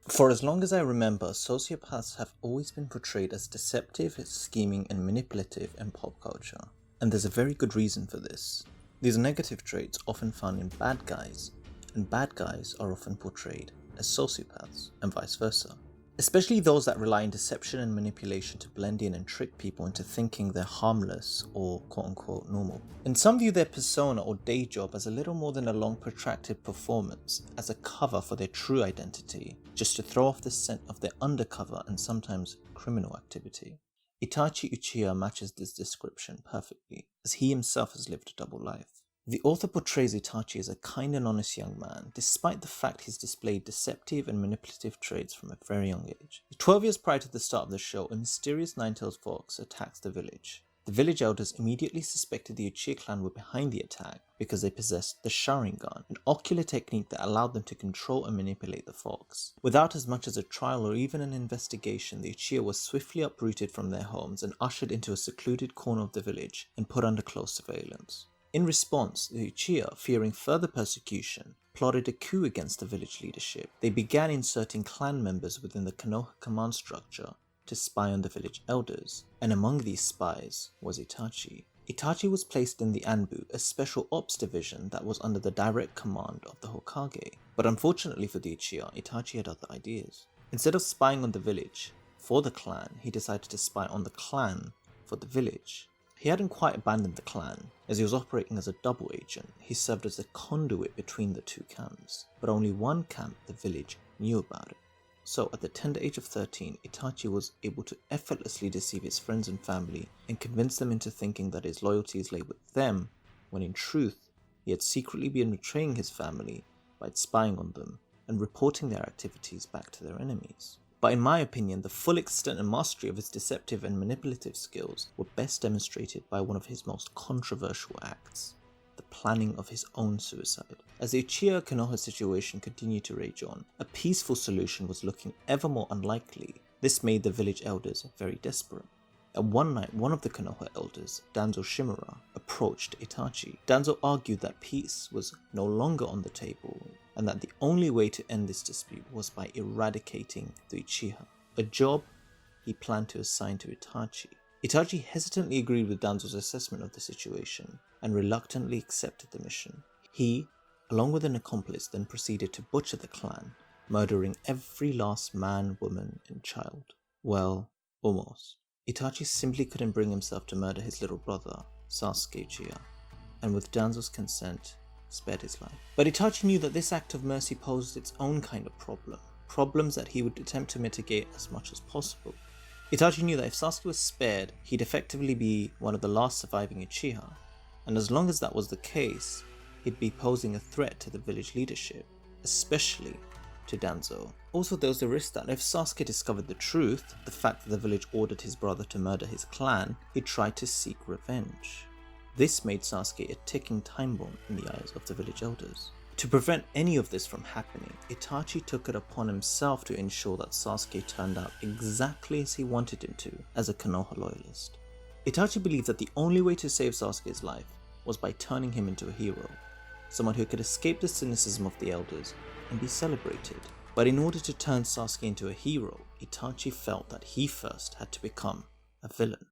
For as long as I remember, sociopaths have always been portrayed as deceptive, scheming, and manipulative in pop culture. And there's a very good reason for this. These are negative traits often found in bad guys, and bad guys are often portrayed as sociopaths, and vice versa. Especially those that rely on deception and manipulation to blend in and trick people into thinking they're harmless or quote-unquote normal. And some view their persona or day job as a little more than a long protracted performance, as a cover for their true identity, just to throw off the scent of their undercover and sometimes criminal activity. Itachi Uchiha matches this description perfectly, as he himself has lived a double life. The author portrays Itachi as a kind and honest young man, despite the fact he's displayed deceptive and manipulative traits from a very young age. 12 years prior to the start of the show, a mysterious nine-tailed fox attacks the village. The village elders immediately suspected the Uchiha clan were behind the attack because they possessed the Sharingan, an ocular technique that allowed them to control and manipulate the fox. Without as much as a trial or even an investigation, the Uchiha was swiftly uprooted from their homes and ushered into a secluded corner of the village and put under close surveillance. In response, the Uchiha, fearing further persecution, plotted a coup against the village leadership. They began inserting clan members within the Konoha command structure to spy on the village elders, and among these spies was Itachi. Itachi was placed in the Anbu, a special ops division that was under the direct command of the Hokage. But unfortunately for the Uchiha, Itachi had other ideas. Instead of spying on the village for the clan, he decided to spy on the clan for the village. He hadn't quite abandoned the clan, as he was operating as a double agent. He served as a conduit between the two camps, but only one camp, the village, knew about it. So at the tender age of 13, Itachi was able to effortlessly deceive his friends and family and convince them into thinking that his loyalties lay with them, when in truth, he had secretly been betraying his family by spying on them and reporting their activities back to their enemies. But in my opinion, the full extent and mastery of his deceptive and manipulative skills were best demonstrated by one of his most controversial acts, the planning of his own suicide. As the Uchiha Konoha situation continued to rage on, a peaceful solution was looking ever more unlikely. This made the village elders very desperate. And one night, one of the Konoha elders, Danzo Shimura, approached Itachi. Danzo argued that peace was no longer on the table, and that the only way to end this dispute was by eradicating the Uchiha, a job he planned to assign to Itachi. Itachi hesitantly agreed with Danzo's assessment of the situation, and reluctantly accepted the mission. He, along with an accomplice, then proceeded to butcher the clan, murdering every last man, woman, and child. Well, almost. Itachi simply couldn't bring himself to murder his little brother, Sasuke Uchiha, and with Danzo's consent, spared his life. But Itachi knew that this act of mercy posed its own kind of problems that he would attempt to mitigate as much as possible. Itachi knew that if Sasuke was spared, he'd effectively be one of the last surviving Uchiha, and as long as that was the case, he'd be posing a threat to the village leadership, especially to Danzo. Also, there was the risk that if Sasuke discovered the truth, the fact that the village ordered his brother to murder his clan, he'd try to seek revenge. This made Sasuke a ticking time bomb in the eyes of the village elders. To prevent any of this from happening, Itachi took it upon himself to ensure that Sasuke turned out exactly as he wanted him to as a Konoha loyalist. Itachi believed that the only way to save Sasuke's life was by turning him into a hero, someone who could escape the cynicism of the elders and be celebrated. But in order to turn Sasuke into a hero, Itachi felt that he first had to become a villain.